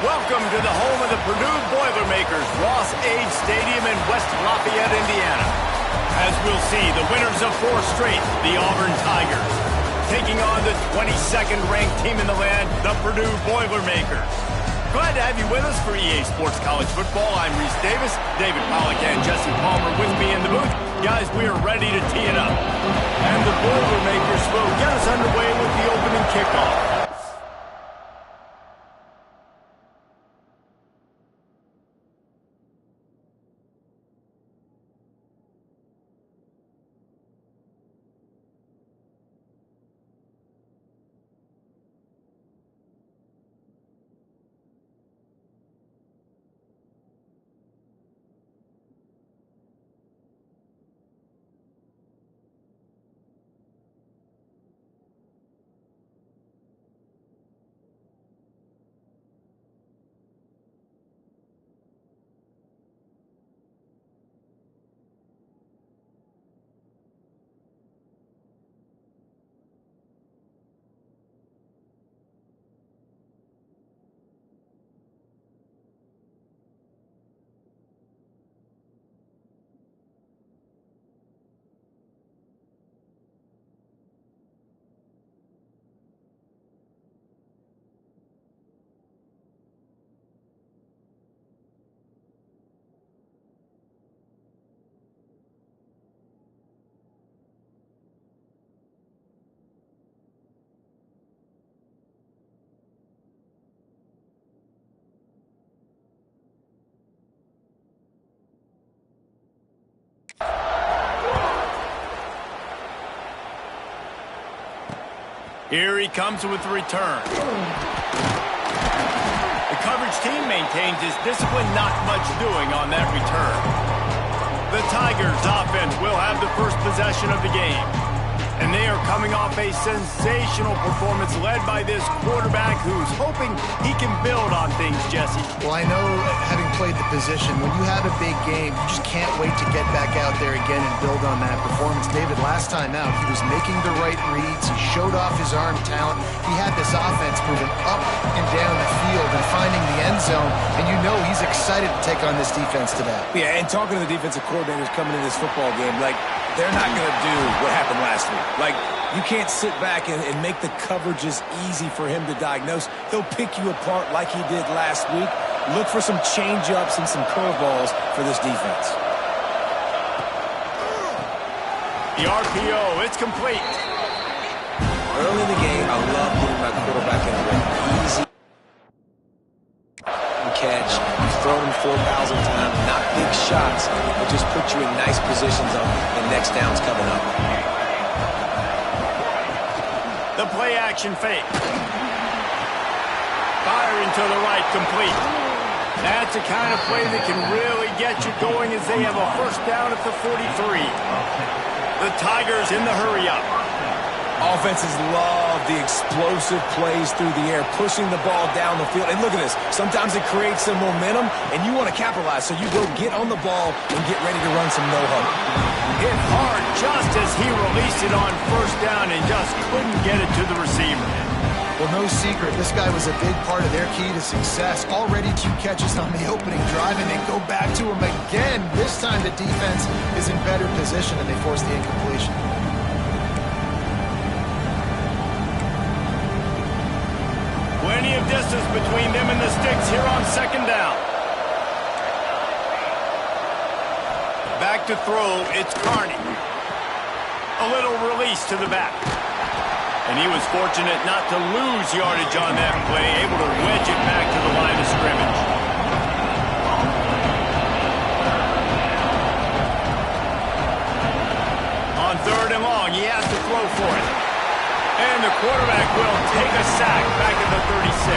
Welcome to the home of the Purdue Boilermakers, Ross Age Stadium in West Lafayette, Indiana. As we'll see, the winners of 4 straight, the Auburn Tigers, taking on the 22nd ranked team in the land, the Purdue Boilermakers. Glad to have you with us for EA Sports College Football. I'm Reese Davis, David Pollack and Jesse Palmer with me in the booth. Guys, we are ready to tee it up. And the Boilermakers will get us underway with the opening kickoff. Here he comes with the return. The coverage team maintains his discipline, not much doing on that return. The Tigers offense will have the first possession of the game. And they are coming off a sensational performance led by this quarterback who's hoping he can build on things, Jesse. Well, I know, having played the position, when you have a big game, you just can't wait to get back out there again and build on that performance. David, last time out, he was making the right reads. He showed off his arm talent. He had this offense moving up and down the field and finding the end zone. And you know he's excited to take on this defense today. Yeah, and talking to the defensive coordinators coming in this football game, like, they're not going to do what happened last week. Like, you can't sit back and make the coverages easy for him to diagnose. He'll pick you apart like he did last week. Look for some change-ups and some curveballs for this defense. The RPO, it's complete. Early in the game, I love getting my quarterback in a easy catch. You've thrown him 4,000 times, not big shots, but just put you in nice positions on the next downs coming up. The play action fake. Firing to the right, complete. That's the kind of play that can really get you going as they have a first down at the 43. The Tigers in the hurry up. Offenses love the explosive plays through the air, pushing the ball down the field. And look at this. Sometimes it creates some momentum, and you want to capitalize. So you go get on the ball and get ready to run some no-huddle. Hit hard just as he released it on first down and just couldn't get it to the receiver. Well, no secret, this guy was a big part of their key to success. Already 2 catches on the opening drive, and they go back to him again. This time the defense is in better position, and they force the incompletion. Plenty of distance between them and the sticks here on second down. Back to throw, it's Carney. A little release to the back. And he was fortunate not to lose yardage on that play, able to wedge it back to the line of scrimmage. On third and long, he has to throw for it. And the quarterback will take a sack back at the 36.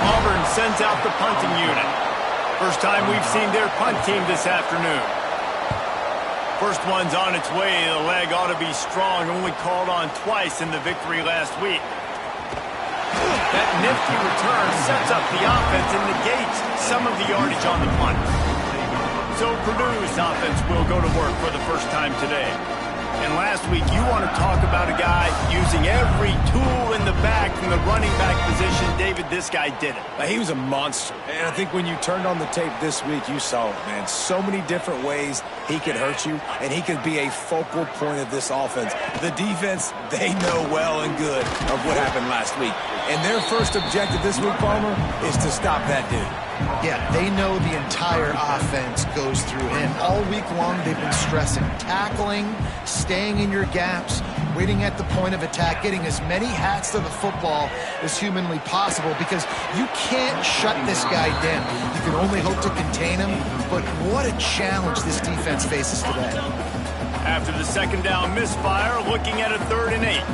Auburn sends out the punting unit. First time we've seen their punt team this afternoon. First one's on its way. The leg ought to be strong. Only called on twice in the victory last week. That nifty return sets up the offense and negates some of the yardage on the punt. So Purdue's offense will go to work for the first time today. And last week, you want to talk about a guy using every tool in the bag from the running back position. David, this guy did it. He was a monster. And I think when you turned on the tape this week, you saw it, man. So many different ways he could hurt you, and he could be a focal point of this offense. The defense, they know well and good of what happened last week. And their first objective this week, Palmer, is to stop that dude. Yeah, they know the entire offense goes through him. All week long, they've been stressing tackling, staying in your gaps, waiting at the point of attack, getting as many hats to the football as humanly possible, because you can't shut this guy down. You can only hope to contain him, but what a challenge this defense faces today. After the second down misfire, looking at a 3rd and 8.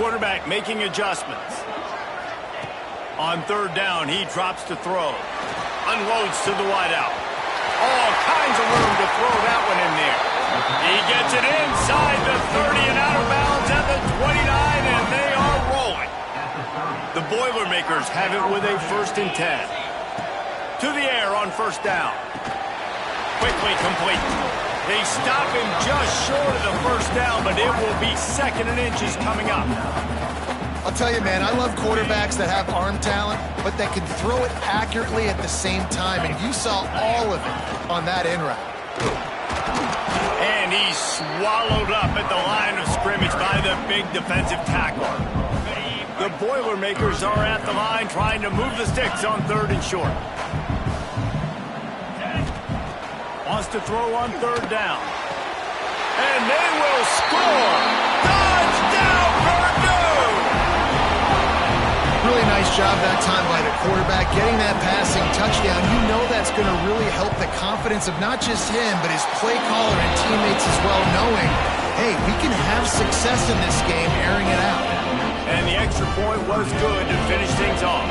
Quarterback making adjustments. On 3rd down, he drops to throw. Unloads to the wideout. All kinds of room to throw that one in there. He gets it inside the 30 and out of bounds at the 29, and they are rolling. The Boilermakers have it with a 1st and 10. To the air on 1st down. Quickly complete. They stop him just short of the 1st down, but it will be 2nd and inches coming up. I'll tell you, man, I love quarterbacks that have arm talent, but that can throw it accurately at the same time, and you saw all of it on that in route. And he's swallowed up at the line of scrimmage by the big defensive tackle. The Boilermakers are at the line trying to move the sticks on 3rd and short. Wants to throw on 3rd down. And they will score! Touchdown, Purdue! Really nice job that time by the quarterback, getting that passing touchdown. You know that's going to really help the confidence of not just him, but his play caller and teammates as well, knowing, hey, we can have success in this game, airing it out. And the extra point was good to finish things off.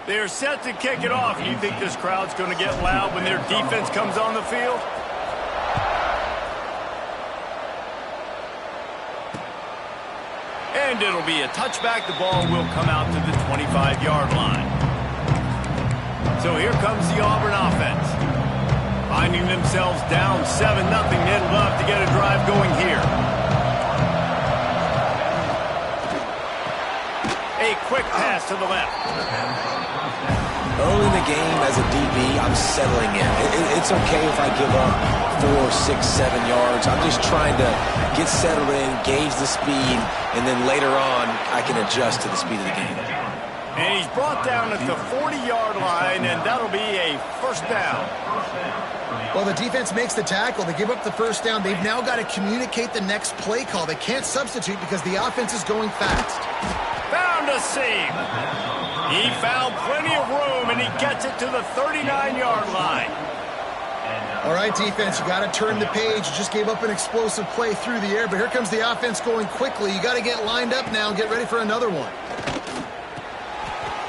They're set to kick it off. You think this crowd's going to get loud when their defense comes on the field? And it'll be a touchback. The ball will come out to the 25-yard line. So here comes the Auburn offense. Finding themselves down 7-0. They'd love to get a drive going here. A quick pass to the left. Early in the game as a DB, I'm settling in. It's okay if I give up 4, 6, 7 yards. I'm just trying to get settled in, gauge the speed, and then later on, I can adjust to the speed of the game. And he's brought down at the 40-yard line, and that'll be a 1st down. Well, the defense makes the tackle. They give up the 1st down. They've now got to communicate the next play call. They can't substitute because the offense is going fast. Found a seam. He found plenty of room, and he gets it to the 39-yard line. All right, defense, you got to turn the page. You just gave up an explosive play through the air, but here comes the offense going quickly. You got to get lined up now and get ready for another one.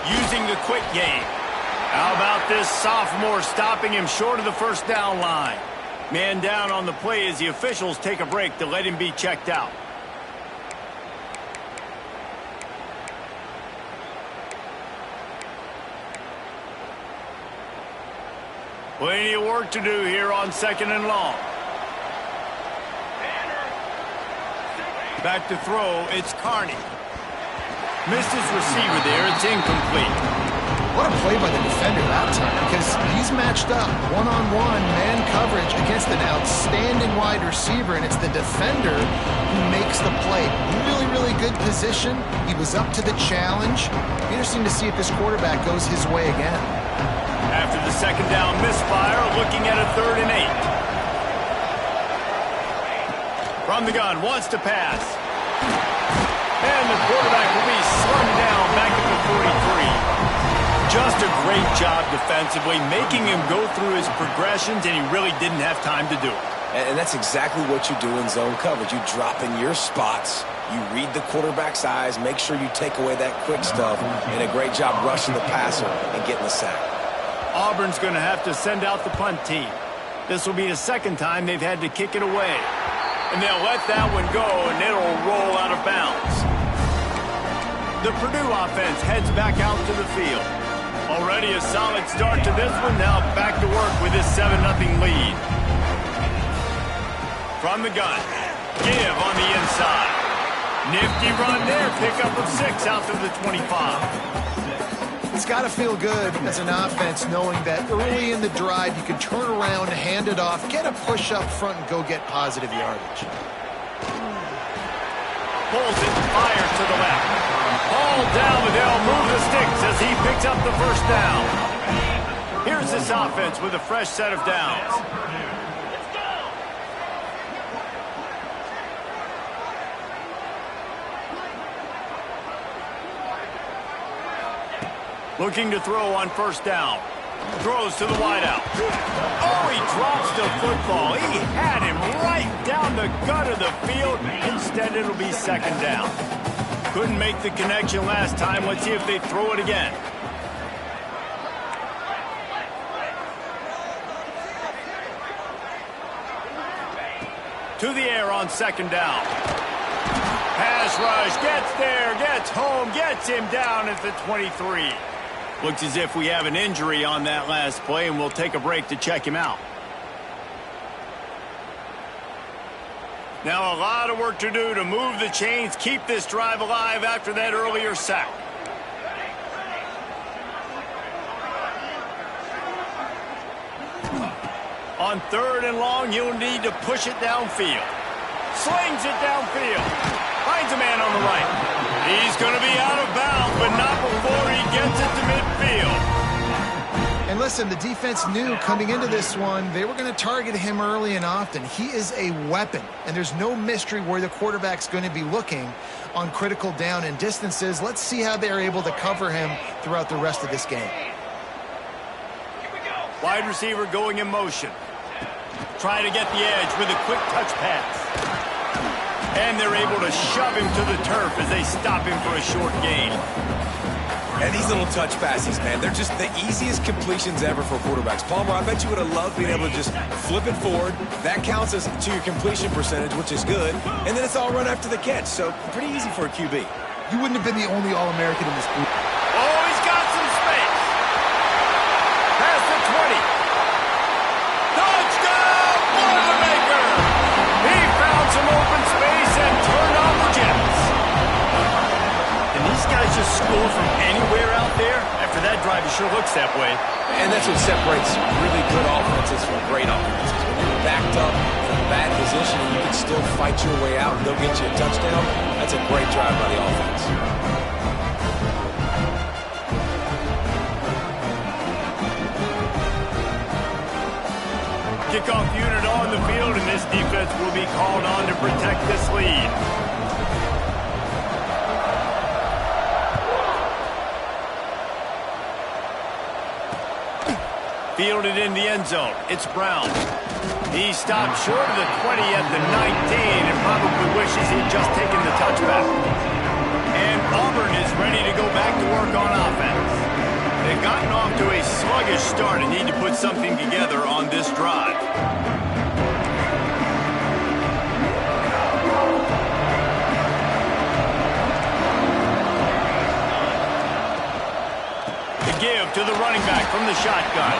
Using the quick game. How about this sophomore stopping him short of the 1st down line? Man down on the play as the officials take a break to let him be checked out. Plenty of work to do here on 2nd and long. Back to throw, it's Carney. Missed his receiver there, it's incomplete. What a play by the defender that time, because he's matched up one-on-one man coverage against an outstanding wide receiver, and it's the defender who makes the play. Really, really good position. He was up to the challenge. Interesting to see if this quarterback goes his way again. After the 2nd down misfire, looking at a 3rd and 8. From the gun, wants to pass. and the quarterback will be slung down back at the 43. Just a great job defensively, making him go through his progressions, and he really didn't have time to do it. And that's exactly what you do in zone coverage. You drop in your spots, you read the quarterback's eyes, make sure you take away that quick stuff, and a great job rushing the passer and getting the sack. Auburn's going to have to send out the punt team. This will be the second time they've had to kick it away. And they'll let that one go, and it'll roll out of bounds. The Purdue offense heads back out to the field. Already a solid start to this one. Now back to work with this 7-0 lead. From the gun, give on the inside. Nifty run there, pickup of 6 out to the 25. It's got to feel good as an offense knowing that early in the drive you can turn around, hand it off, get a push up front, and go get positive yardage. Pulls it, fires to the left. Ball down, but they'll move the sticks as he picks up the first down. Here's this offense with a fresh set of downs. Looking to throw on first down. Throws to the wideout. Oh, he drops the football. He had him right down the gut of the field. Instead, it'll be second down. Couldn't make the connection last time. Let's see if they throw it again. To the air on second down. Pass rush, gets there, gets home, gets him down at the 23. Looks as if we have an injury on that last play, and we'll take a break to check him out. Now a lot of work to do to move the chains, keep this drive alive after that earlier sack. On third and long, you'll need to push it downfield. Slings it downfield. Finds a man on the right. He's going to be out of bounds, but not before he gets it to midfield. And listen, the defense knew coming into this one, they were going to target him early and often. He is a weapon, and there's no mystery where the quarterback's going to be looking on critical down and distances. Let's see how they're able to cover him throughout the rest of this game. Wide receiver going in motion. Trying to get the edge with a quick touch pass. And they're able to shove him to the turf as they stop him for a short gain. And these little touch passes, man, they're just the easiest completions ever for quarterbacks. Palmer, I bet you would have loved being able to just flip it forward. That counts as to your completion percentage, which is good. And then it's all run after the catch, so pretty easy for a QB. You wouldn't have been the only All-American in this group. Oh, he's got some space. Past the 20. Touchdown, Boilermaker! He found some open space and turned on the Jets. And these guys just score from anywhere out there. After that drive, it sure looks that way. And that's what separates really good offenses from great offenses. When you're backed up in a bad position and you can still fight your way out and they'll get you a touchdown, that's a great drive by the offense. Kickoff unit on the field, and this defense will be called on to protect this lead. Fielded in the end zone. It's Brown. He stopped short of the 20 at the 19 and probably wishes he'd just taken the touchback. And Auburn is ready to go back to work on offense. They've gotten off to a sluggish start and need to put something together on this drive. The give to the running back from the shotgun.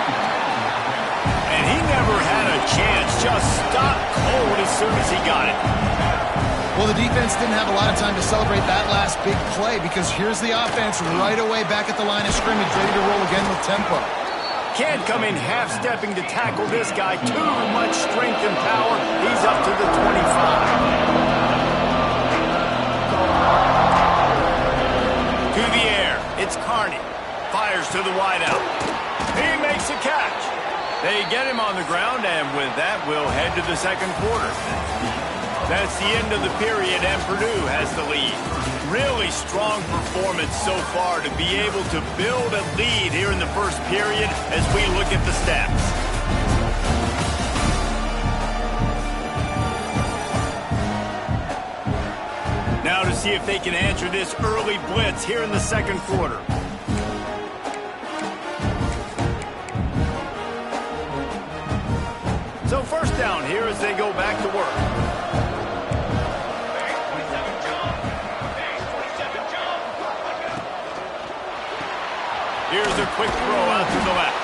And he never had a chance, just stopped cold as soon as he got it. Well, the defense didn't have a lot of time to celebrate that last big play because here's the offense right away back at the line of scrimmage, ready to roll again with tempo. Can't come in half-stepping to tackle this guy. Too much strength and power. He's up to the 25. To the air. It's Carney. Fires to the wideout. He makes a catch. They get him on the ground, and with that, we'll head to the second quarter. That's the end of the period, and Purdue has the lead. Really strong performance so far to be able to build a lead here in the first period as we look at the stats. Now to see if they can answer this early blitz here in the second quarter. So first down here as they go back to work. Here's a quick throw out to the left.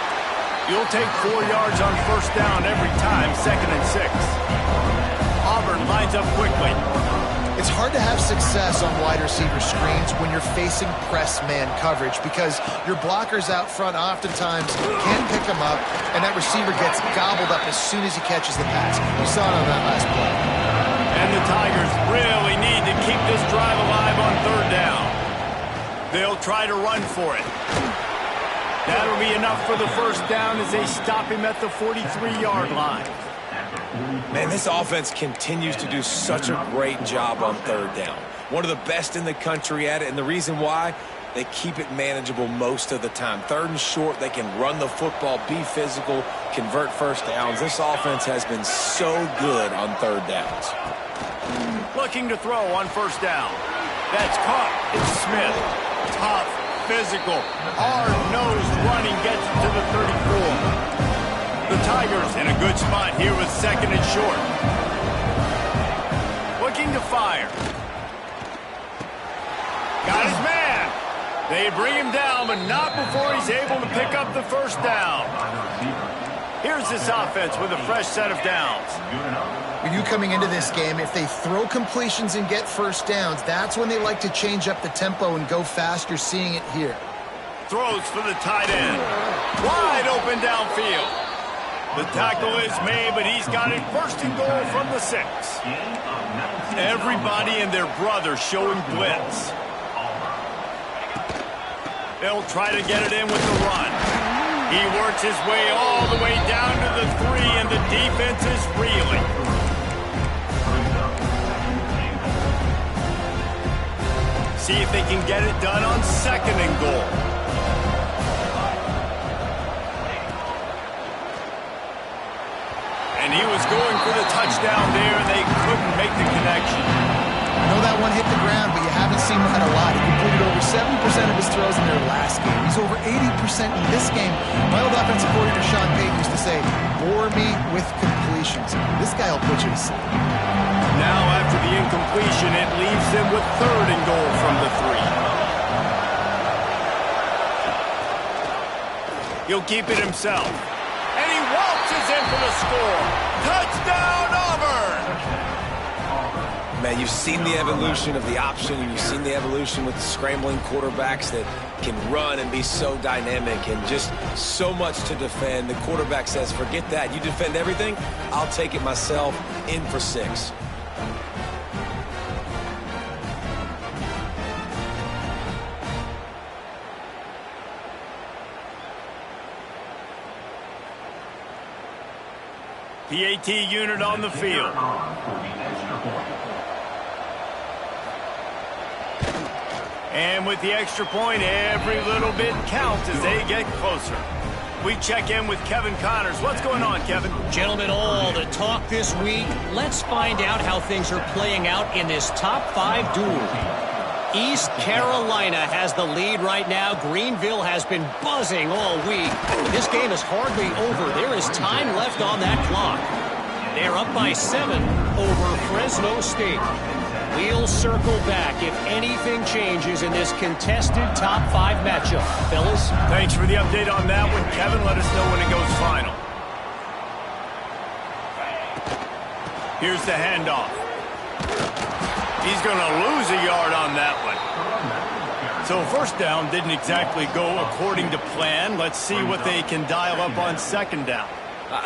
You'll take 4 yards on first down every time, 2nd and 6. Auburn lines up quickly. It's hard to have success on wide receiver screens when you're facing press man coverage because your blockers out front oftentimes can't pick them up, and that receiver gets gobbled up as soon as he catches the pass. We saw it on that last play. And the Tigers really need to keep this drive alive on third down. They'll try to run for it. That'll be enough for the first down as they stop him at the 43-yard line. Man, this offense continues to do such a great job on third down. One of the best in the country at it, and the reason why, they keep it manageable most of the time. 3rd and short, they can run the football, be physical, convert first downs. This offense has been so good on third downs. Looking to throw on first down. That's caught. It's Smith. Tough, physical, hard-nosed running gets to the 34. The Tigers in a good spot here with 2nd and short. Looking to fire. Got his man. They bring him down, but not before he's able to pick up the first down. Here's this offense with a fresh set of downs. When you coming into this game, if they throw completions and get first downs, that's when they like to change up the tempo and go fast. You're seeing it here. Throws for the tight end. Wide open downfield. The tackle is made, but he's got it 1st and goal from the 6. Everybody and their brother showing blitz. They'll try to get it in with the run. He works his way all the way down to the 3, and the defense is reeling. See if they can get it done on 2nd and goal. And he was going for the touchdown there, and they couldn't make the connection. I know that one hit the ground, but you haven't seen that a lot. He completed over 70% of his throws in their last game. He's over 80% in this game. My old offensive coordinator, Sean Payton, used to say, bore me with completions. This guy will put you to sleep. Now, after the incompletion, it leaves them with 3rd and goal from the 3. He'll keep it himself. And he waltzes in for the score. Touchdown, Auburn! Man, you've seen the evolution of the option, and you've seen the evolution with the scrambling quarterbacks that can run and be so dynamic and just so much to defend. The quarterback says, forget that. You defend everything, I'll take it myself. In for 6. PAT unit on the field. And with the extra point, every little bit counts as they get closer. We check in with Kevin Connors. What's going on, Kevin? Gentlemen, all the talk this week. Let's find out how things are playing out in this top 5 duel. East Carolina has the lead right now. Greenville has been buzzing all week. This game is hardly over. There is time left on that clock. They're up by 7 over Fresno State. We'll circle back if anything changes in this contested top 5 matchup. Fellas? Thanks for the update on that one, Kevin. Let us know when it goes final. Here's the handoff. He's going to lose a yard on that one. So first down didn't exactly go according to plan. Let's see what they can dial up on 2nd down.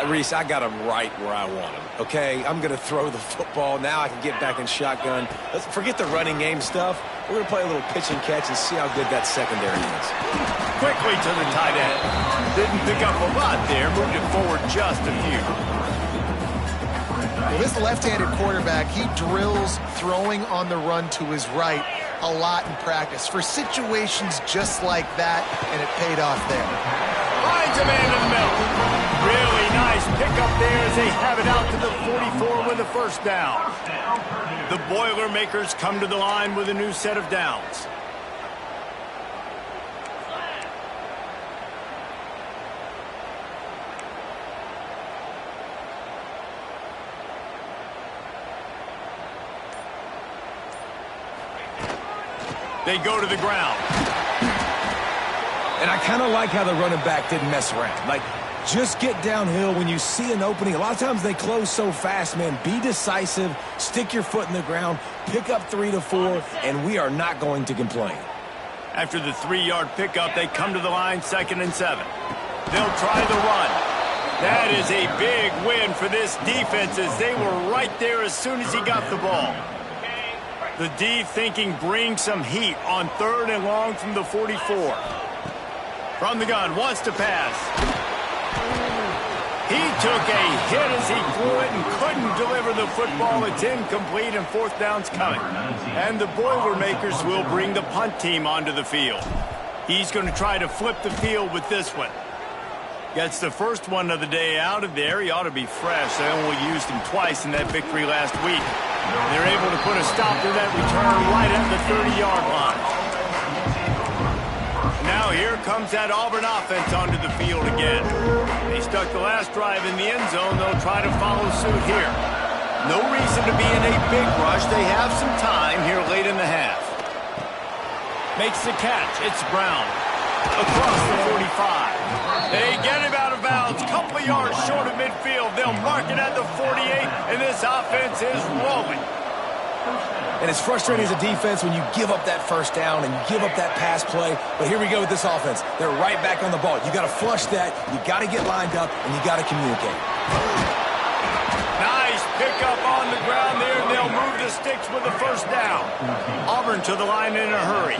Reese, I got him right where I want him, okay? I'm going to throw the football. Now I can get back in shotgun. Let's forget the running game stuff. We're going to play a little pitch and catch and see how good that secondary is. Quickly to the tight end. Didn't pick up a lot there. Moved it forward just a few. Well, this left-handed quarterback, he drills throwing on the run to his right a lot in practice for situations just like that, and it paid off there. Finds a man in the middle. Really nice pickup there as they have it out to the 44 with a first down. The Boilermakers come to the line with a new set of downs. They go to the ground. And I kind of like how the running back didn't mess around. Like, just get downhill when you see an opening. A lot of times they close so fast, man. Be decisive, stick your foot in the ground, pick up 3 to 4, and we are not going to complain. After the 3-yard pickup, they come to the line, 2nd and 7. They'll try the run. That is a big win for this defense as they were right there as soon as he got the ball. The D thinking bring some heat on 3rd and long from the 44. From the gun, wants to pass. He took a hit as he threw it and couldn't deliver the football. It's incomplete and 4th down's coming. And the Boilermakers will bring the punt team onto the field. He's going to try to flip the field with this one. Gets the first one of the day out of there. He ought to be fresh. They only used him twice in that victory last week. They're able to put a stop to that return right at the 30-yard line. Now here comes that Auburn offense onto the field again. They stuck the last drive in the end zone. They'll try to follow suit here. No reason to be in a big rush. They have some time here late in the half. Makes the catch. It's Brown. Across the 45. They get him out of bounds. Couple of yards short of midfield. They'll mark it at the 48, and this offense is rolling. And it's frustrating as a defense when you give up that first down and you give up that pass play. But here we go with this offense. They're right back on the ball. You got to flush that. You got to get lined up, and you got to communicate. Nice pickup on the ground there, and they'll move the sticks with the first down. Auburn to the line in a hurry.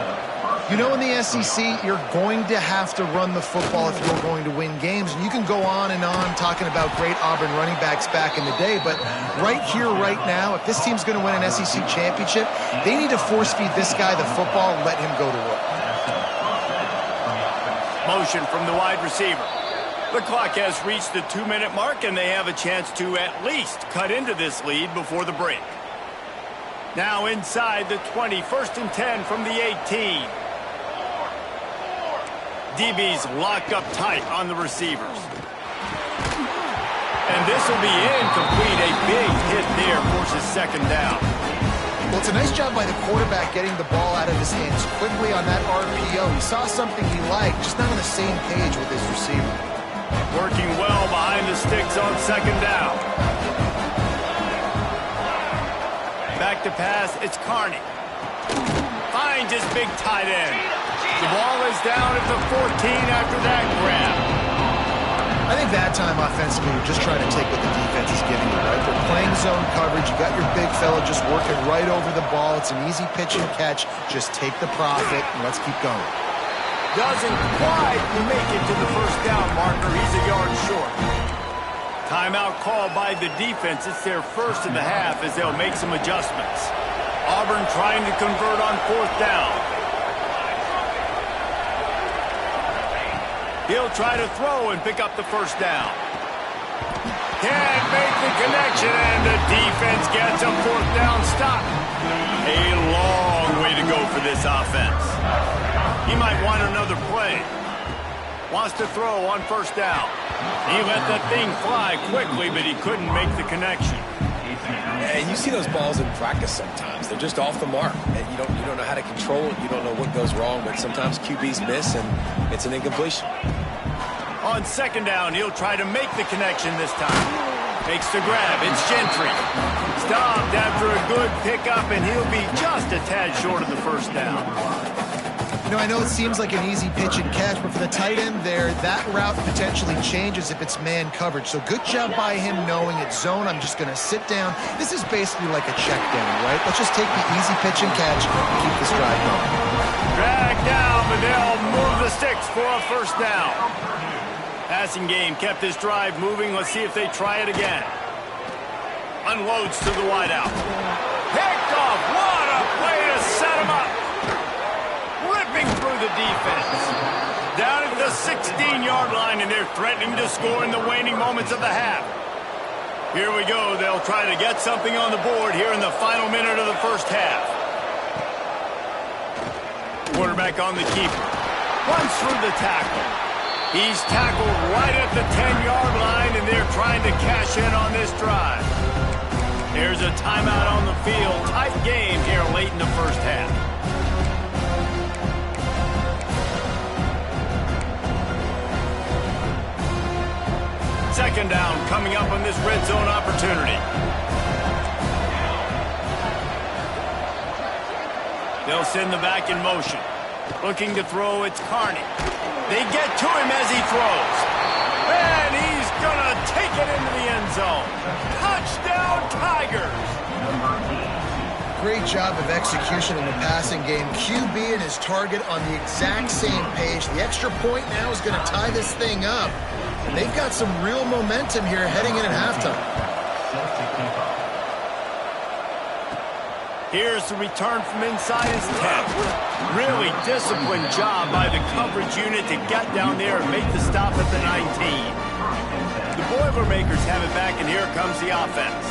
You know, in the SEC, you're going to have to run the football if you're going to win games. And you can go on and on talking about great Auburn running backs back in the day, but right here, right now, if this team's going to win an SEC championship, they need to force-feed this guy the football and let him go to work. Motion from the wide receiver. The clock has reached the 2-minute mark, and they have a chance to at least cut into this lead before the break. Now inside the 20, 1st and 10 from the 18. DB's locked up tight on the receivers. And this will be incomplete. A big hit there forces 2nd down. Well, it's a nice job by the quarterback getting the ball out of his hands quickly on that RPO. He saw something he liked, just not on the same page with his receiver. Working well behind the sticks on 2nd down. Back to pass, it's Carney. Finds his big tight end. The ball is down at the 14 after that grab. I think that time offensively, you're just trying to take what the defense is giving you, right? They're playing zone coverage. You got your big fella just working right over the ball. It's an easy pitch and catch. Just take the profit and let's keep going. Doesn't quite make it to the first down marker. He's a yard short. Timeout called by the defense. It's their first of the half as they'll make some adjustments. Auburn trying to convert on 4th down. He'll try to throw and pick up the first down. Can't make the connection, and the defense gets a 4th down stop. A long way to go for this offense. He might want another play. Wants to throw on 1st down. He let that thing fly quickly, but he couldn't make the connection. And you see those balls in practice sometimes. They're just off the mark. And you don't know how to control it. You don't know what goes wrong, but sometimes QBs miss, and it's an incompletion. On 2nd down, he'll try to make the connection this time. Makes the grab. It's Gentry. Stopped after a good pickup, and he'll be just a tad short of the first down. You know, I know it seems like an easy pitch and catch, but for the tight end there, that route potentially changes if it's man coverage. So good job by him knowing it's zone. I'm just going to sit down. This is basically like a check down, right? Let's just take the easy pitch and catch and keep this drive going. Drag down, but they'll move the sticks for a first down. Passing game kept this drive moving. Let's see if they try it again. An unloads to the wideout. Picked off. What a play to set him up. Ripping through the defense. Down at the 16-yard line, and they're threatening to score in the waning moments of the half. Here we go. They'll try to get something on the board here in the final minute of the first half. Quarterback on the keeper. Runs through the tackle. He's tackled right at the 10-yard line, and they're trying to cash in on this drive. There's a timeout on the field. Tight game here late in the first half. Second down coming up on this red zone opportunity. They'll send the back in motion. Looking to throw, it's Carney. They get to him as he throws. And he's going to take it into the end zone. Touchdown, Tigers! Great job of execution in the passing game. QB and his target on the exact same page. The extra point now is going to tie this thing up. And they've got some real momentum here heading in at halftime. Here's the return from inside his 10. Really disciplined job by the coverage unit to get down there and make the stop at the 19. The Boilermakers have it back, and here comes the offense.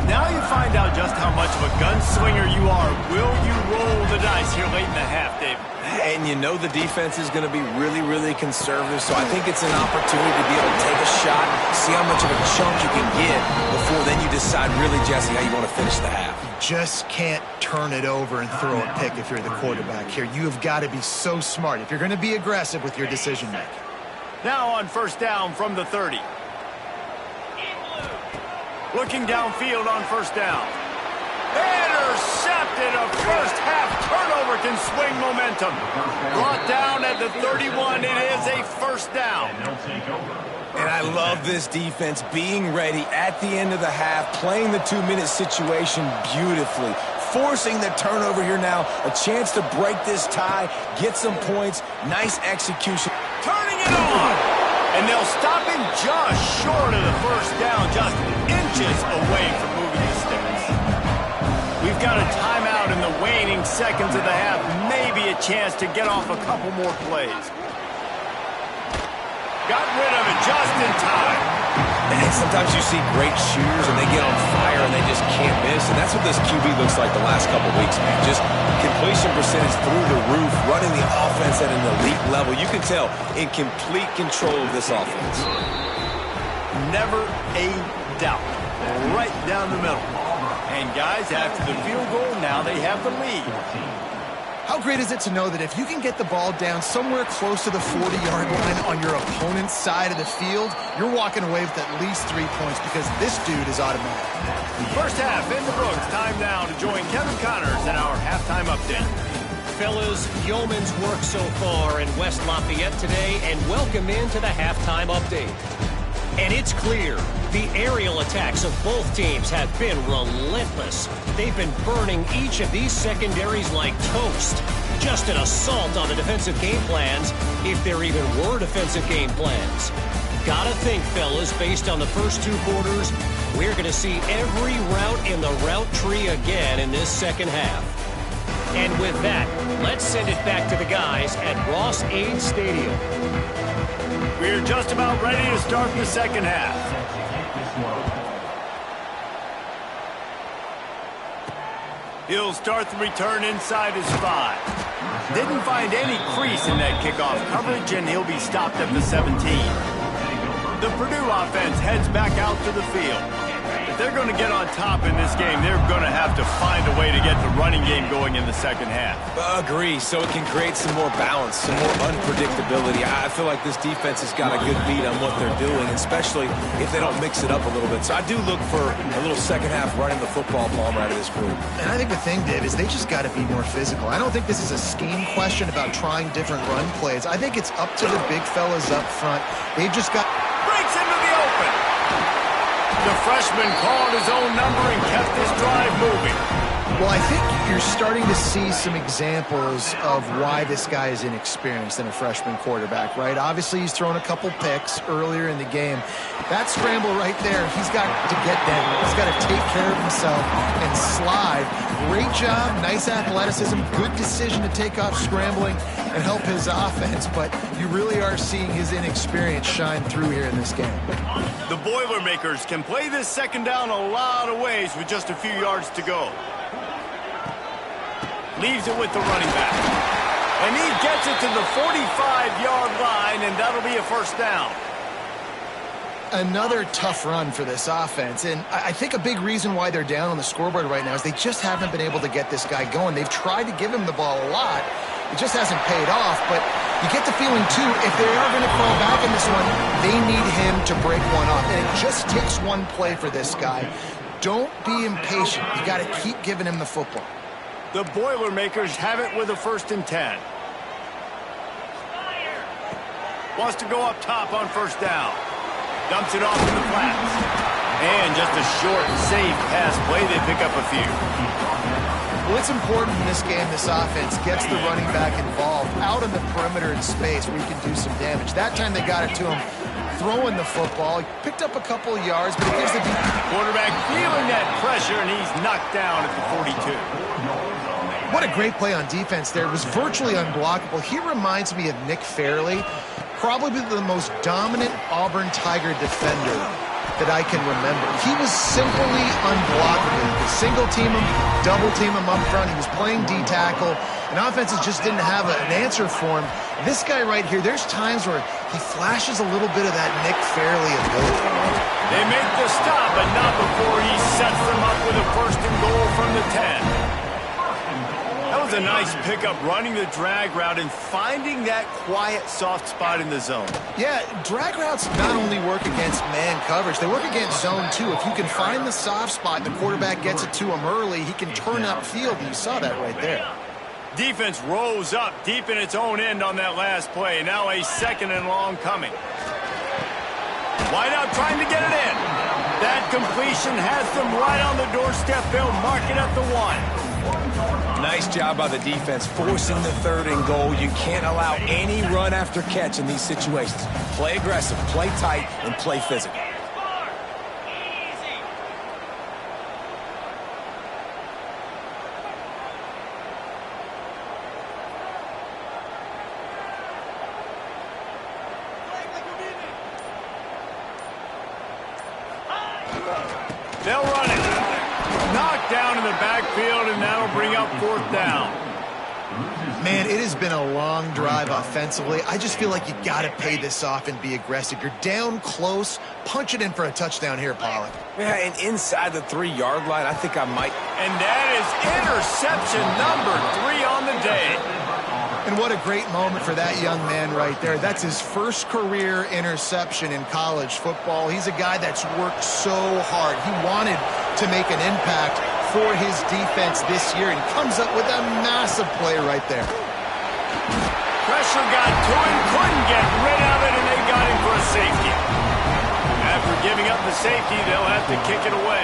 Now you find out just how much of a gunslinger you are. Will you roll the dice here late in the half, David? And you know the defense is going to be really, really conservative, so I think it's an opportunity to be able to take a shot, see how much of a chunk you can get before then you decide really, Jesse, how you want to finish the half. Just can't turn it over and throw a pick if you're the quarterback here. You have got to be so smart if you're going to be aggressive with your decision making. Now on first down from the 30. Looking downfield on first down. Intercepted. A first half turnover can swing momentum. Brought down at the 31. It is a first down. And I love this defense being ready at the end of the half, playing the 2-minute situation beautifully, forcing the turnover here now, a chance to break this tie, get some points, nice execution. Turning it on, and they'll stop him just short of the first down, just inches away from moving his sticks. We've got a timeout in the waning seconds of the half, maybe a chance to get off a couple more plays. Got rid of it just in time. And sometimes you see great shooters and they get on fire and they just can't miss. And that's what this QB looks like the last couple weeks, man. Just completion percentage through the roof, running the offense at an elite level. You can tell in complete control of this offense. Never a doubt. Right down the middle. And guys, after the field goal, now they have the lead. How great is it to know that if you can get the ball down somewhere close to the 40-yard line on your opponent's side of the field, you're walking away with at least 3 points because this dude is automatic. First half in the books. Time now to join Kevin Connors in our halftime update. Fellas, yeoman's work so far in West Lafayette today, and welcome into the halftime update. And it's clear, the aerial attacks of both teams have been relentless. They've been burning each of these secondaries like toast. Just an assault on the defensive game plans, if there even were defensive game plans. Gotta think, fellas, based on the first 2 quarters, we're going to see every route in the route tree again in this second half. And with that, let's send it back to the guys at Ross-Ade Stadium. We're just about ready to start the second half. He'll start the return inside his 5. Didn't find any crease in that kickoff coverage, and he'll be stopped at the 17. The Purdue offense heads back out to the field. If they're going to get on top in this game, they're going to have to find a way to get the running game going in the second half. Agree, so it can create some more balance, some more unpredictability. I feel like this defense has got a good beat on what they're doing, especially if they don't mix it up a little bit. So I do look for a little second half running the football ball out of this group. And I think the thing, Dave, is they just got to be more physical. I don't think this is a scheme question about trying different run plays. I think it's up to the big fellas up front. They've just got... Breaks into the open. The freshman called his own number and kept this drive moving. Well, I think you're starting to see some examples of why this guy is inexperienced in a freshman quarterback, right? Obviously, he's thrown a couple picks earlier in the game. That scramble right there, he's got to get down. He's got to take care of himself and slide. Great job, nice athleticism, good decision to take off scrambling and help his offense, but you really are seeing his inexperience shine through here in this game. The Boilermakers can play this second down a lot of ways with just a few yards to go. Leaves it with the running back. And he gets it to the 45-yard line, and that'll be a first down. Another tough run for this offense, and I think a big reason why they're down on the scoreboard right now is they just haven't been able to get this guy going. They've tried to give him the ball a lot. It just hasn't paid off, but you get the feeling, too, if they are going to fall back in this one, they need him to break one off, and it just takes one play for this guy. Don't be impatient. You got to keep giving him the football. The Boilermakers have it with a 1st and 10. Wants to go up top on first down. Dumps it off in the flats. And just a short, safe pass play. They pick up a few. Well, it's important in this game this offense gets the running back involved out on the perimeter in space where he can do some damage. That time they got it to him throwing the football. He picked up a couple of yards, but it gives the quarterback feeling that pressure, and he's knocked down at the 42. What a great play on defense there. It was virtually unblockable. He reminds me of Nick Fairley, probably the most dominant Auburn Tiger defender that I can remember. He was simply unblockable. You could single team him, double team him up front. He was playing D-tackle, and offenses just didn't have an answer for him. This guy right here, there's times where he flashes a little bit of that Nick Fairley ability. They make the stop, but not before he sets them up with a 1st and goal from the 10. That was a nice pickup, running the drag route and finding that quiet, soft spot in the zone. Yeah, drag routes not only work against man coverage, they work against zone too. If you can find the soft spot and the quarterback gets it to him early, he can turn upfield, and you saw that right there. Defense rose up deep in its own end on that last play. Now a 2nd and long coming. Wide out trying to get it in. That completion has them right on the doorstep. They'll mark it at the 1. Nice job by the defense forcing the 3rd and goal. You can't allow any run after catch in these situations. Play aggressive, play tight, and play physical. They'll run it. Knocked down in the backfield, and that'll bring up 4th down. Man, it has been a long drive offensively. I just feel like you got to pay this off and be aggressive. You're down close. Punch it in for a touchdown here, Pollack. Yeah, and inside the 3-yard line, I think I might. And that is interception number 3 on the day. And what a great moment for that young man right there. That's his first career interception in college football. He's a guy that's worked so hard. He wanted to make an impact for his defense this year, and he comes up with a massive play right there. Pressure got to him, couldn't get rid of it, and they got him for a safety. After giving up the safety, they'll have to kick it away.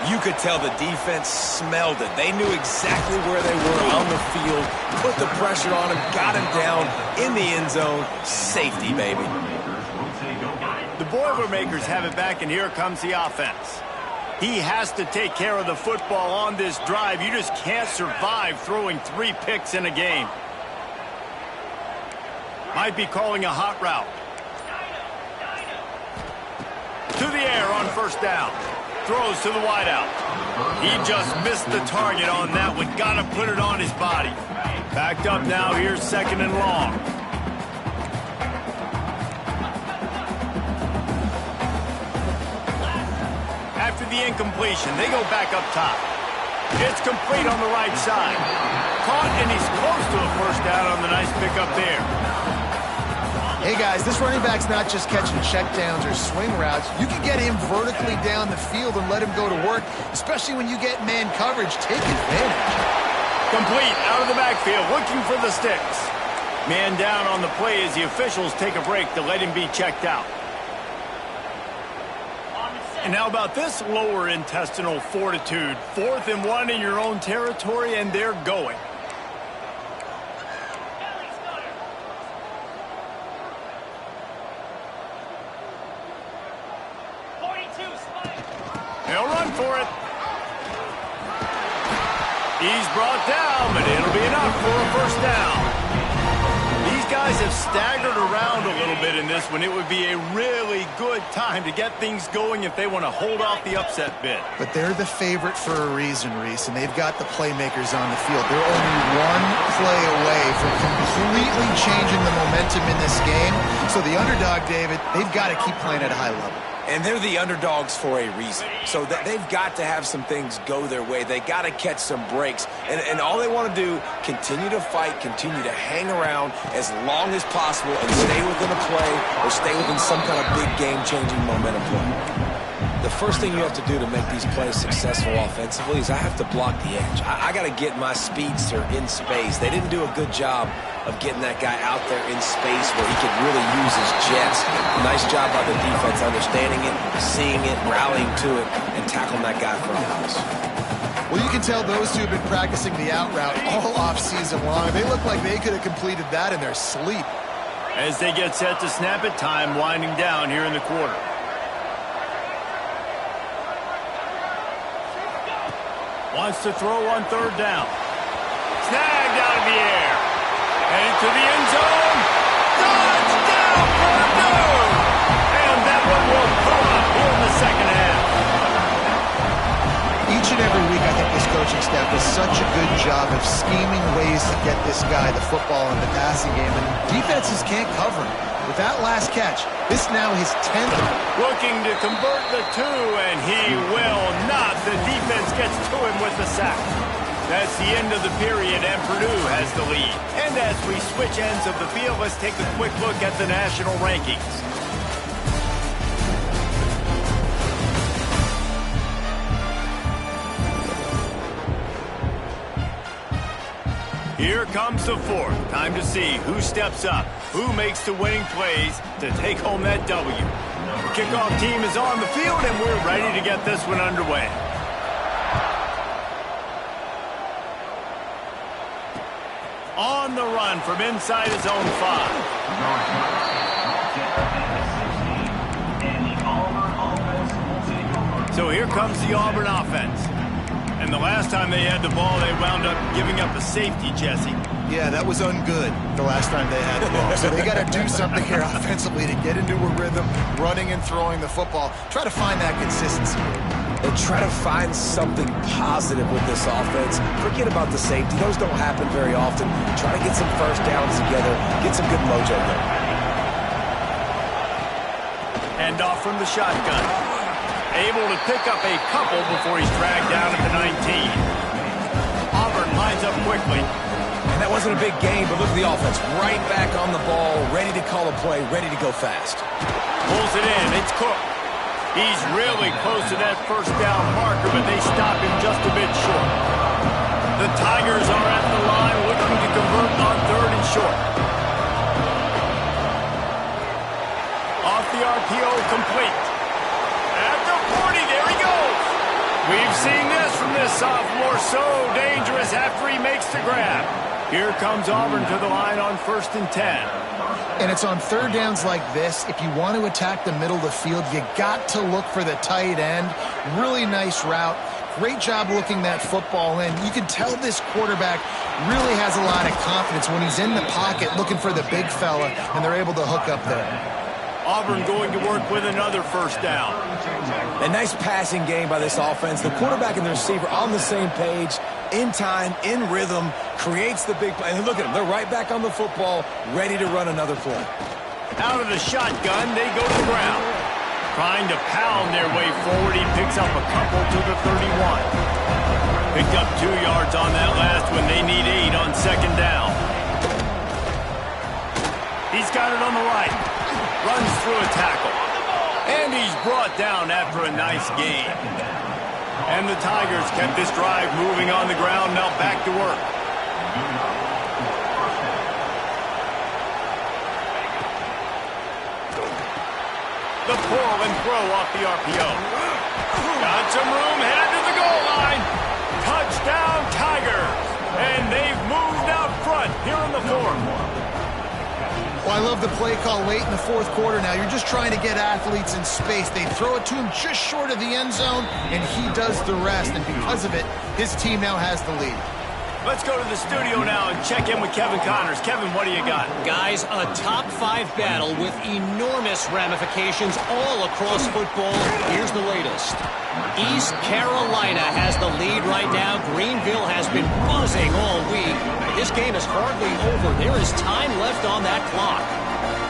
You could tell the defense smelled it. They knew exactly where they were on the field, put the pressure on him, got him down in the end zone. Safety, baby. The Boilermakers have it back, and here comes the offense. He has to take care of the football on this drive. You just can't survive throwing 3 picks in a game. Might be calling a hot route. To the air on first down. Throws to the wideout. He just missed the target on that one. Got to put it on his body. Backed up now. Here's 2nd and long. After the incompletion, they go back up top. It's complete on the right side. Caught, and he's close to a first down on the nice pickup there. Hey, guys, this running back's not just catching checkdowns or swing routes. You can get him vertically down the field and let him go to work, especially when you get man coverage. Take advantage. Complete out of the backfield, looking for the sticks. Man down on the play as the officials take a break to let him be checked out. And how about this lower intestinal fortitude? 4th and 1 in your own territory, and they're going. They'll run for it. He's brought down, but it'll be enough for a first down. These guys have staggered around a little bit in this one. It would be a really good time to get things going if they want to hold off the upset bid. But they're the favorite for a reason, Reese, and they've got the playmakers on the field. They're only one play away from completely changing the momentum in this game. So the underdog, David, they've got to keep playing at a high level. And they're the underdogs for a reason. So they've got to have some things go their way. They got to catch some breaks. And all they want to do, continue to fight, continue to hang around as long as possible and stay within a play or stay within some kind of big game-changing momentum play. The first thing you have to do to make these plays successful offensively is I have to block the edge. I got to get my speedster in space. They didn't do a good job of getting that guy out there in space where he could really use his jets. Nice job by the defense understanding it, seeing it, rallying to it, and tackling that guy for a loss. Well, you can tell those two have been practicing the out route all off-season long. They look like they could have completed that in their sleep. As they get set to snap it, time winding down here in the quarter. Wants to throw on 3rd down. Snagged out of the air. Headed to the end zone. Touchdown, Purdue! And that one will come up here in the second half. Each and every week, I think this coaching staff does such a good job of scheming ways to get this guy the football in the passing game, and defenses can't cover him. With that last catch, this now his 10th. Looking to convert the 2, and he will not. The defense gets to him with the sack. That's the end of the period, and Purdue has the lead. And as we switch ends of the field, let's take a quick look at the national rankings. Here comes the 4th. Time to see who steps up, who makes the winning plays to take home that W. The kickoff team is on the field, and we're ready to get this one underway. On the run from inside his own 5. So here comes the Auburn offense. And the last time they had the ball, they wound up giving up a safety, Jesse. Yeah, that was ungood the last time they had the ball. So they got to do something here offensively to get into a rhythm, running and throwing the football. Try to find that consistency. And try to find something positive with this offense. Forget about the safety. Those don't happen very often. Try to get some first downs together. Get some good mojo there. Hand off from the shotgun. Able to pick up a couple before he's dragged down at the 19. Auburn lines up quickly. And that wasn't a big game, but look at the offense. Right back on the ball, ready to call a play, ready to go fast. Pulls it in. It's Cook. He's really close to that first down marker, but they stop him just a bit short. The Tigers are at the line looking to convert on 3rd and short. Off the RPO, complete. At the 40, there he goes. We've seen this from this sophomore, so dangerous after he makes the grab. Here comes Auburn to the line on 1st and 10. And it's on 3rd downs like this. If you want to attack the middle of the field, you got to look for the tight end. Really nice route. Great job looking that football in. You can tell this quarterback really has a lot of confidence when he's in the pocket looking for the big fella, and they're able to hook up there. Auburn going to work with another first down. A nice passing game by this offense. The quarterback and the receiver on the same page, in time, in rhythm, creates the big play. And look at them. They're right back on the football, ready to run another play. Out of the shotgun, they go to the ground. Trying to pound their way forward. He picks up a couple to the 31. Picked up 2 yards on that last one. They need 8 on 2nd down. He's got it on the right. Runs through a tackle. And he's brought down after a nice gain. And the Tigers kept this drive moving on the ground. Now back to work. The pull and throw off the RPO. Got some room, headed to the goal line. Touchdown, Tigers. And they've moved out front here in the fourth. Well, I love the play call late in the fourth quarter now. You're just trying to get athletes in space. They throw it to him just short of the end zone, and he does the rest. And because of it, his team now has the lead. Let's go to the studio now and check in with Kevin Connors. Kevin, what do you got? Guys, a top-5 battle with enormous ramifications all across football. Here's the latest. East Carolina has the lead right now. Greenville has been buzzing all week. This game is hardly over. There is time left on that clock.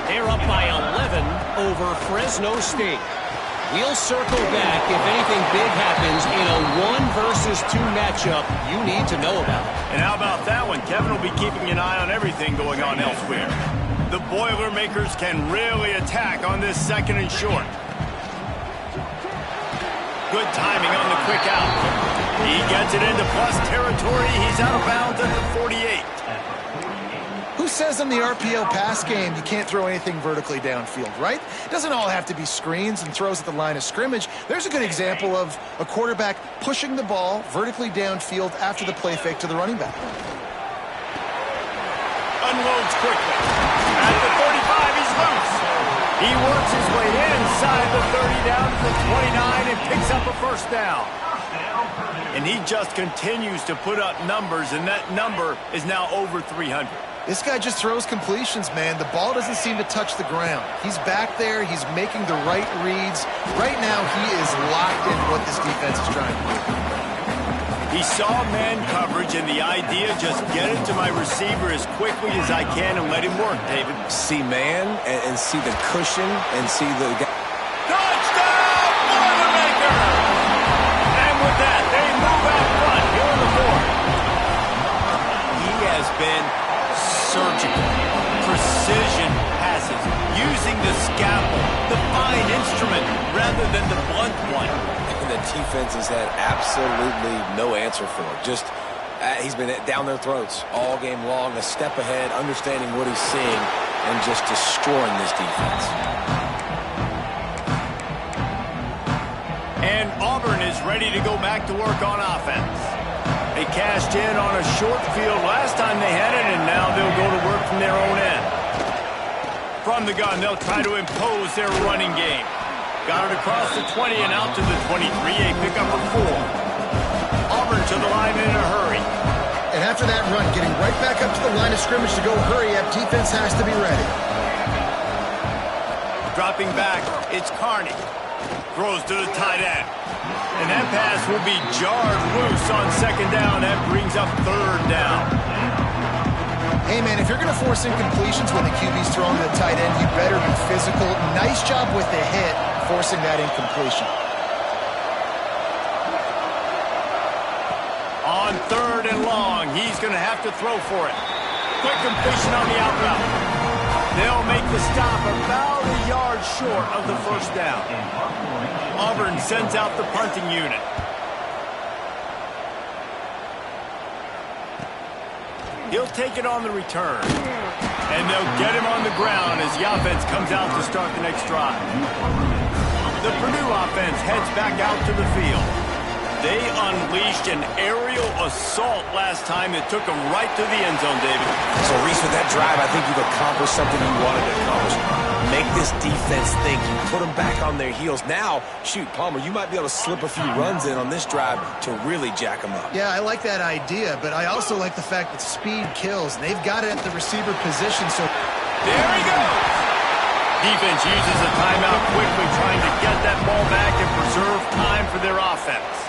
They're up by 11 over Fresno State. We'll circle back if anything big happens in a 1-versus-2 matchup you need to know about. And how about that one? Kevin will be keeping an eye on everything going on elsewhere. The Boilermakers can really attack on this second and short. Good timing on the quick out. He gets it into plus territory. He's out of bounds at the 48. Who says in the RPO pass game you can't throw anything vertically downfield, right? It doesn't all have to be screens and throws at the line of scrimmage. There's a good example of a quarterback pushing the ball vertically downfield after the play fake to the running back. Unloads quickly. At the 35, he's loose. He works his way inside the 30 down to the 29 and picks up a first down. And he just continues to put up numbers, and that number is now over 300. This guy just throws completions, man. The ball doesn't seem to touch the ground. He's back there. He's making the right reads. Right now, he is locked in what this defense is trying to do. He saw man coverage, and the idea, just get it to my receiver as quickly as I can and let him work, David. See man and see the cushion and see the... Touchdown, Boilermaker! And with that, they move out front here in the fourth. He has been surgical, precision passes, using the scalpel, the fine instrument, rather than the blunt one. And the defense has had absolutely no answer for it. Just, he's been down their throats all game long, a step ahead, understanding what he's seeing, and just destroying this defense. And Auburn is ready to go back to work on offense. They cashed in on a short field last time they had it, and now they'll go to work from their own end. From the gun, they'll try to impose their running game. Got it across the 20 and out to the 23, a pickup of 4. Auburn to the line in a hurry. And after that run, getting right back up to the line of scrimmage to go hurry up, defense has to be ready. Dropping back, it's Carney. Throws to the tight end. And that pass will be jarred loose on second down. That brings up third down. Hey, man, if you're going to force incompletions when the QB's throwing to the tight end, you better be physical. Nice job with the hit, forcing that incompletion. On third and long, he's going to have to throw for it. Quick completion on the out route. They'll make the stop about a yard short of the first down. Auburn sends out the punting unit. He'll take it on the return. And they'll get him on the ground as the offense comes out to start the next drive. The Purdue offense heads back out to the field. They unleashed an aerial assault last time that took them right to the end zone, David. So, Reese, with that drive, I think you've accomplished something you wanted to accomplish. Make this defense think. You put them back on their heels. Now, shoot, Palmer, you might be able to slip a few runs in on this drive to really jack them up. Yeah, I like that idea, but I also like the fact that speed kills. And they've got it at the receiver position, so... There he goes! Defense uses a timeout quickly, trying to get that ball back and preserve time for their offense.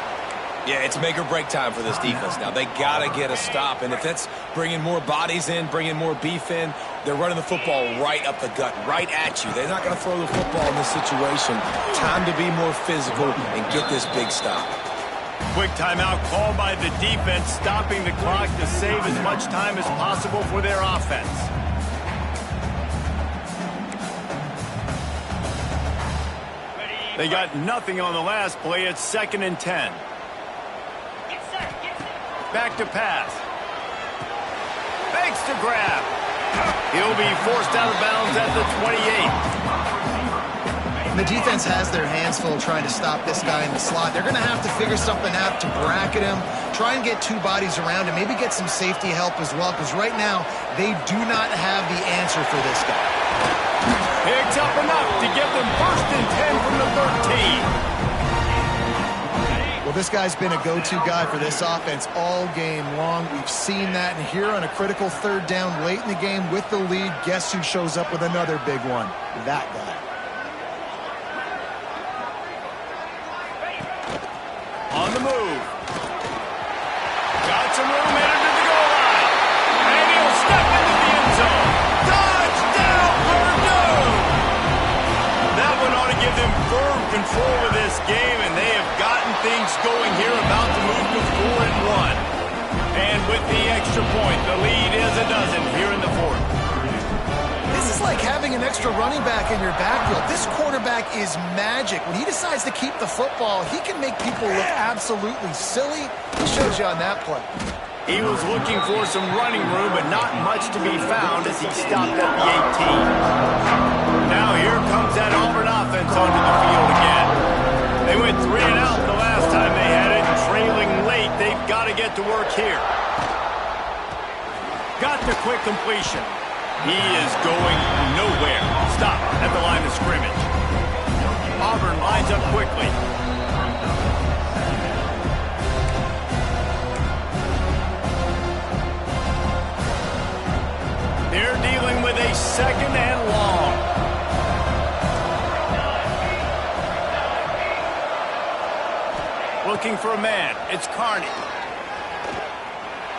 Yeah, it's make or break time for this defense now. They got to get a stop, and if that's bringing more bodies in, bringing more beef in, they're running the football right up the gut, right at you. They're not going to throw the football in this situation. Time to be more physical and get this big stop. Quick timeout called by the defense, stopping the clock to save as much time as possible for their offense. They got nothing on the last play. It's 2nd and 10. Back to pass. Fakes to grab. He'll be forced out of bounds at the 28. The defense has their hands full trying to stop this guy in the slot. They're going to have to figure something out to bracket him, try and get two bodies around him, maybe get some safety help as well, because right now they do not have the answer for this guy. Picks up enough to give them 1st and 10 from the 13. Well, this guy's been a go-to guy for this offense all game long. We've seen that, and here on a critical 3rd down late in the game with the lead, guess who shows up with another big one? That guy. On the move. Got some room headed to the goal line. And he'll step into the end zone. Touchdown, Purdue! That one ought to give them firm control of this game, and they have gotten things going here, about to move to 4-1. And with the extra point, the lead is a dozen here in the 4th. This is like having an extra running back in your backfield. This quarterback is magic. When he decides to keep the football, he can make people look absolutely silly. He shows you on that play. He was looking for some running room, but not much to be found as he stopped at the 18. Now here comes that Auburn offense onto the field again. They went 3 and out the last time they had it, trailing late. They've got to get to work here. Got the quick completion. He is going nowhere. Stop at the line of scrimmage. Auburn lines up quickly. They're dealing with a 2nd and long. Looking for a man. It's Carney.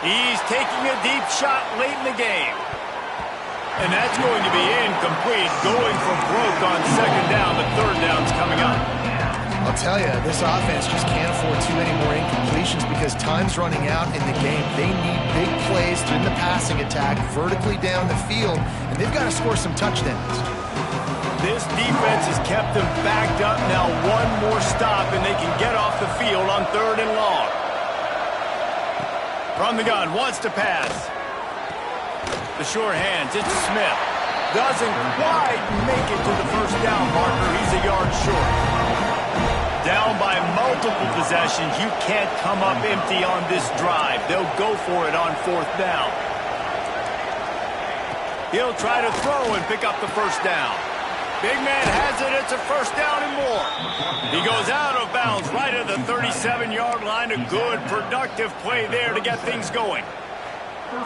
He's taking a deep shot late in the game. And that's going to be incomplete, going for broke on 2nd down, but 3rd down's coming up. I'll tell you, this offense just can't afford too many more incompletions because time's running out in the game. They need big plays in the passing attack, vertically down the field, and they've got to score some touchdowns. This defense has kept them backed up. Now one more stop, and they can get off the field on 3rd and long. From the gun, wants to pass. The short hands, it's Smith. Doesn't quite make it to the 1st down marker. He's a yard short. Down by multiple possessions. You can't come up empty on this drive. They'll go for it on 4th down. He'll try to throw and pick up the 1st down. Big man has it. It's a 1st down and more. He goes out of bounds right at the 37-yard line. A good, productive play there to get things going.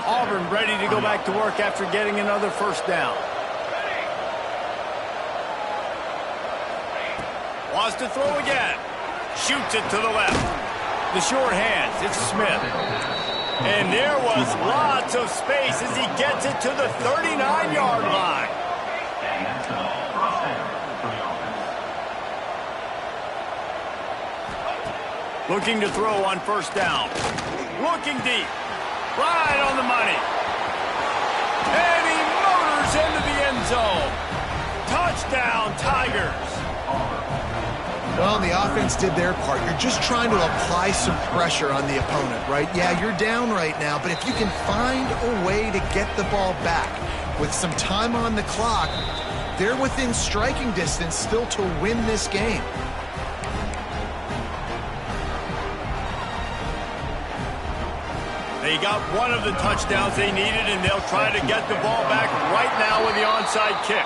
Auburn ready to go back to work after getting another 1st down. Wants to throw again. Shoots it to the left. The short hands, it's Smith. And there was lots of space as he gets it to the 39-yard line. Looking to throw on 1st down. Looking deep. Right on the money. And he motors into the end zone. Touchdown, Tigers. Well, the offense did their part. You're just trying to apply some pressure on the opponent, right? Yeah, you're down right now, but if you can find a way to get the ball back with some time on the clock, they're within striking distance still to win this game. They got one of the touchdowns they needed, and they'll try to get the ball back right now with the onside kick.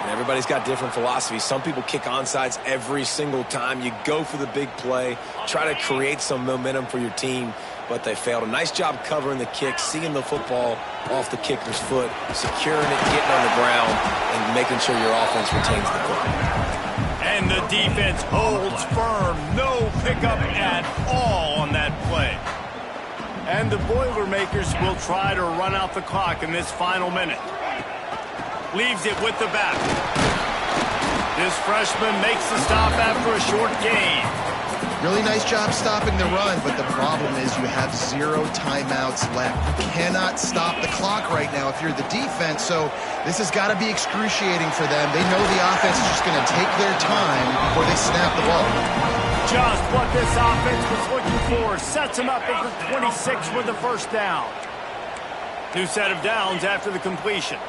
And everybody's got different philosophies. Some people kick onsides every single time. You go for the big play, try to create some momentum for your team, but they failed. A nice job covering the kick, seeing the football off the kicker's foot, securing it, getting on the ground, and making sure your offense retains the foot. And the defense holds firm. No pickup at all on that play. And the Boilermakers will try to run out the clock in this final minute. Leaves it with the back. This freshman makes the stop after a short gain. Really nice job stopping the run, but the problem is you have 0 timeouts left. You cannot stop the clock right now if you're the defense, so this has got to be excruciating for them. They know the offense is just going to take their time before they snap the ball. Just what this offense was looking for. Sets him up at the 26 with the 1st down. New set of downs after the completion.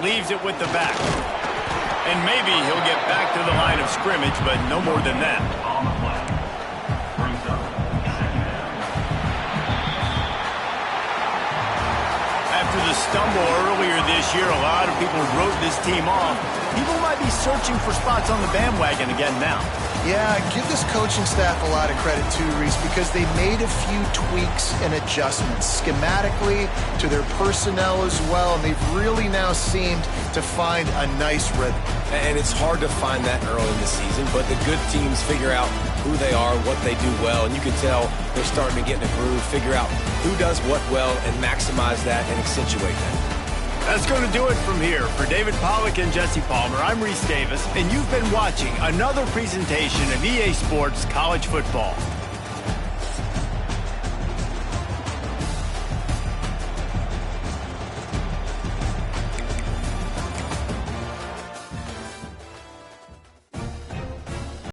Leaves it with the back. And maybe he'll get back to the line of scrimmage, but no more than that. After the stumble earlier this year, a lot of people wrote this team off. People might be searching for spots on the bandwagon again now. Yeah, give this coaching staff a lot of credit too, Reese, because they made a few tweaks and adjustments schematically to their personnel as well, and they've really now seemed to find a nice rhythm. And it's hard to find that early in the season, but the good teams figure out who they are, what they do well, and you can tell they're starting to get in a groove, figure out who does what well, and maximize that and accentuate that. That's going to do it from here. For David Pollack and Jesse Palmer, I'm Reese Davis, and you've been watching another presentation of EA Sports College Football.